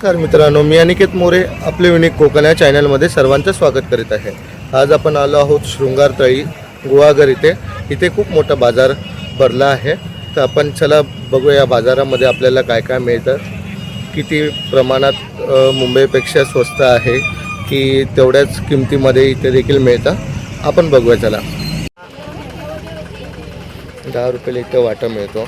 नमस्कार मित्रांनो, मी अनिकेत मोरे आपले युनिक कोकण या चॅनलमध्ये सर्वांचं स्वागत करीत आहे। आज आपण आलो आहोत शृंगारतळी गुहागर इथे खूप मोठा बाजार भरला आहे। तर आपण चला बघूया या बाजारामध्ये आपल्याला काय काय मिळतं, किती प्रमाणात मुंबईपेक्षा स्वस्त आहे की तेवढ्याच किमतीमध्ये इथे देखील मिळतं, आपण बघूया चला। 10 रुपयाला इथे वाटा मिळतो।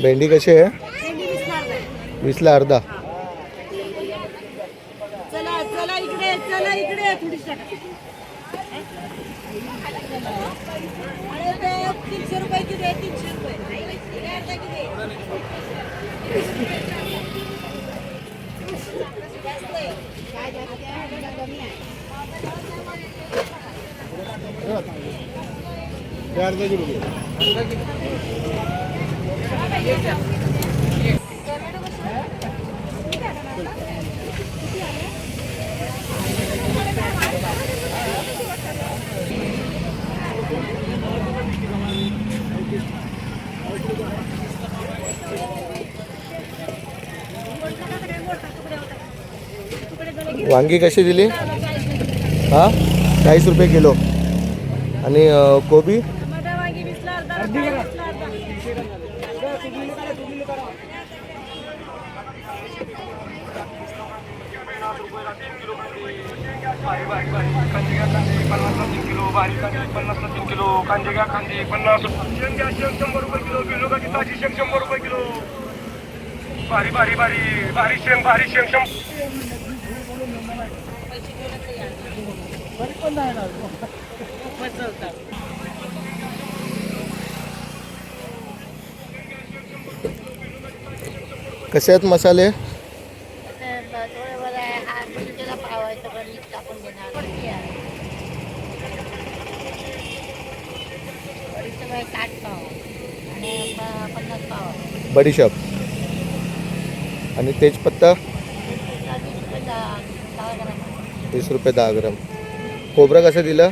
भेंडी कशी आहे? 20ला अर्धा। चला चला इकडे, चला इकडे थोडी टाका। अरे ते 300 रुपये की दे, 300 रुपये अर्धा की दे। काय जास्त आहे कमी आहे। अर्धा किलो घे। वांगी कशी दिली? हां 40 रुपये किलो। आणि कोबी कसे आहेत मसाले? बडीशेप आणि तेजपत्ता 20 रुपये 10 ग्राम। खोबरं कसं दिलं?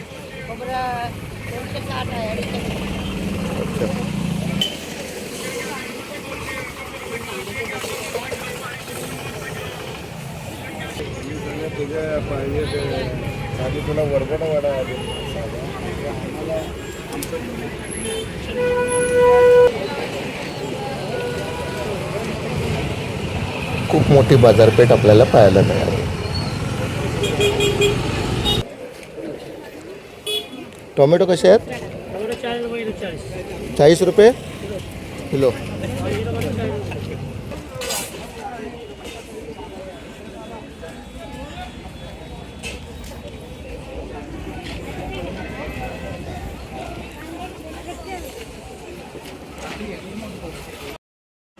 अच्छा, तुला वरबडा वाडा खूप मोठी बाजारपेठ आपल्याला पाहायला मिळाली। टोमॅटो कसे आहेत? 40 रुपये किलो।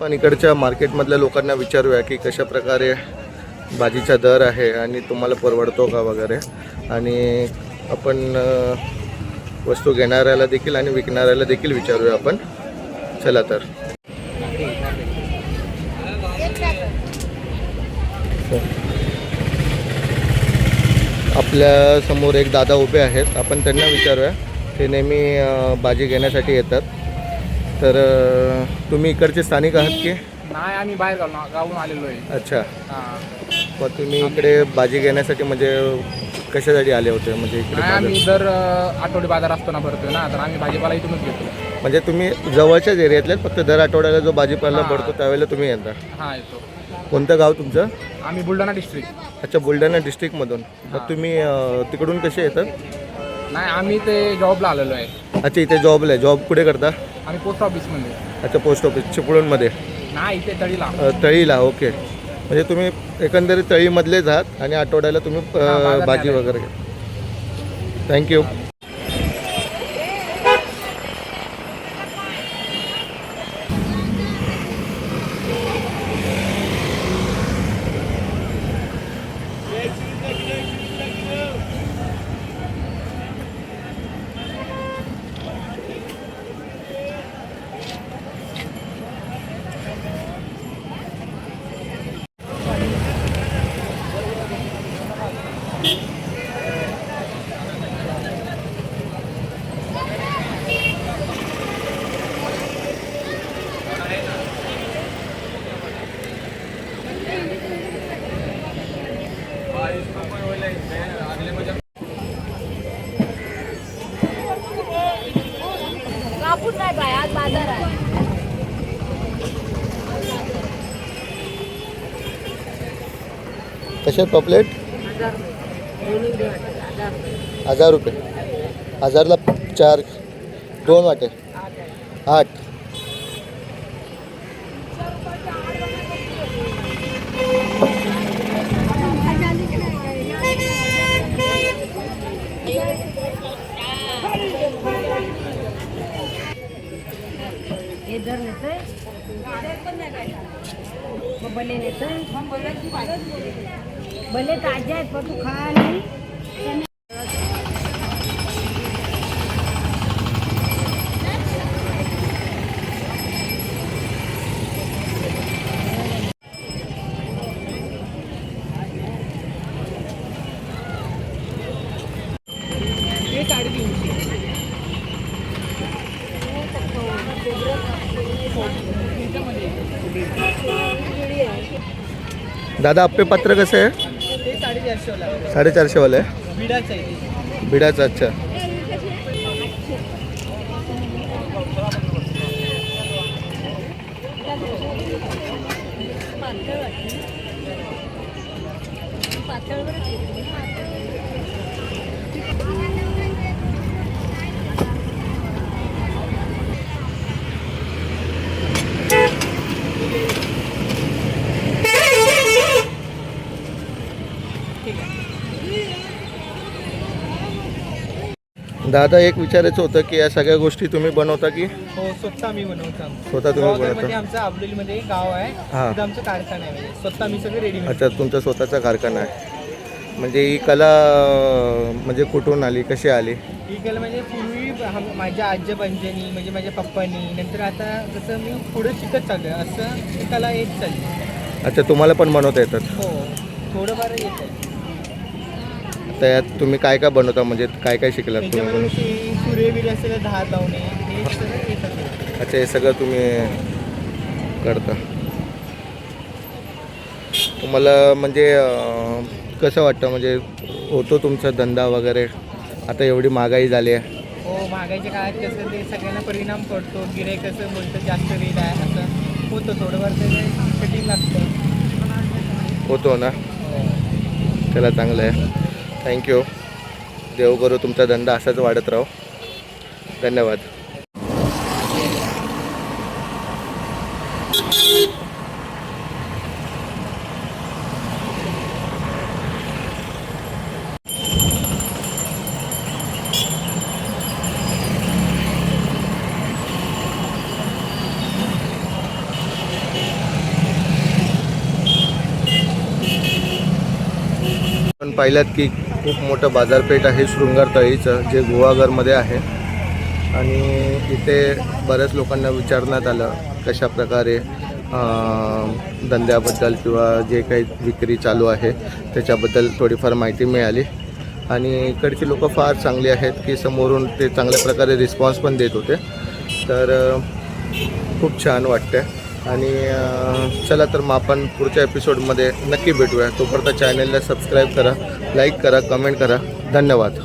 पण इकडच्या मार्केटमधल्या लोकांना विचारूया की कशा प्रकारे भाजीचा दर आहे आणि तुम्हाला परवडतो का वगैरे। आणि आपण वस्तू घेणाऱ्याला देखील आणि विकणाऱ्याला देखील विचारूया आपण। चला तर आपल्या समोर एक दादा उभे आहेत, आपण त्यांना विचारूया। ते नेहमी भाजी घेण्यासाठी येतात। तर तुम्ही इकडचे स्थानिक आहात की नाही? आम्ही बाहेर गावून आलेलो आहे। अच्छा, मग तुम्ही इकडे भाजी घेण्यासाठी म्हणजे कशासाठी आले होते? म्हणजे इकडे आम्ही दर आठवडी बाजार असतो ना, भरतोय ना, तर आम्ही भाजीपाला इथूनच घेतो। म्हणजे तुम्ही जवळच्याच एरियातले, फक्त दर आठवड्याला जो भाजीपाला भरतो त्यावेळेला तुम्ही येता? हां येतो। कोणतं गाव तुमचं? आम्ही बुलढाणा डिस्ट्रिक्ट। अच्छा, बुलढाणा डिस्ट्रिक्टमधून। मग तुम्ही तिकडून कसे येतात? नाही, आम्ही ते जॉबला आलेलो आहे। अच्छा, इथे जॉबला आहे? जॉब कुठे करता? आम्ही पोस्ट ऑफिसमध्ये। अच्छा, पोस्ट ऑफिस चिपळूणमध्ये? नाही, इथे तळीला। तळीला, ओके। म्हणजे तुम्ही एकंदरीत तळीमधलेच आहात आणि आठवड्याला तुम्ही भाजी वगैरे घ्या। थँक्यू। कापूस नाही बाय, आज बाजार आहे. कसे पॉपलेट? 1000 रुपये. 1000ला 4, 2 वाटे 8. हे दर नेतोय भले नेतोय भले ताजे आहेत पण तू खा आणि दादा आपले पत्र कसं आहे? 450 वाला आहे. बिडाचं. अच्छा. दादा एक विचारायचं होतं की या सगळ्या गोष्टी तुम्ही बनवता की हो, स्वतः मी बनवतो. स्वतः तुम्ही मध्ये बनवता? आमचं आबलोलीमध्ये एक गाव आहे, हां. तिथं आमचं कारखाना आहे. म्हणजे स्वतः मी सगळे रेडीमेड. अच्छा, तुमचा स्वतःचा कारखाना आहे. म्हणजे ही कला म्हणजे कुठून आली, कशी आली? ही केलं म्हणजे पूर्वी माझ्या आजी पंजांनी म्हणजे माझ्या पप्पांनी, नंतर आता जसं मी पुढे शिकत चाललं असं ही कला येत चालली. अच्छा, तुम्हाला पण बनवता येतात? हो, थोडंफार येत आहे. त्यात तुम्ही काय काय बनवता, म्हणजे काय काय शिकलात तुम्ही? त्याच्यामध्ये सूर्य बिर्य असेल, धार लावणे हे सगळं येतात. अच्छा, हे सगळं तुम्ही करता. तुम्हाला म्हणजे कसं वाटतं, म्हणजे होतो तुमचा धंदा वगैरे? आता एवढी महागाई झाली आहे. हो, महागाईच्या काळात कसं ते सगळ्यांना परिणाम पडतो. गिऱ्हाईक कसं बोलतं जास्त रेट आहे, असं होतं. थोडंफार ते कठीण लागतं. होतो ना. हो. त्याला चांगलं आहे. थँक्यू. देव करू तुमचा धंदा असाच वाढत राहो. धन्यवाद. आपण पाहिलात की खूप मोठं बाजारपेठ आहे शृंगार तळीचं, जे गुहागरमध्ये आहे. आणि इथे बऱ्याच लोकांना विचारण्यात आलं कशा प्रकारे धंद्याबद्दल किंवा जे काही विक्री चालू आहे त्याच्याबद्दल थोडीफार माहिती मिळाली. आणि इकडची लोक फार चांगली आहेत की समोरून ते चांगल्या प्रकारे रिस्पॉन्स पण देत होते. तर खूप छान वाटतं. आणि चला तर मग आपण पुढच्या एपिसोडमध्ये नक्की भेटूया. तोपर्यंत चॅनलला सबस्क्राईब करा, लाईक करा, कमेंट करा. धन्यवाद.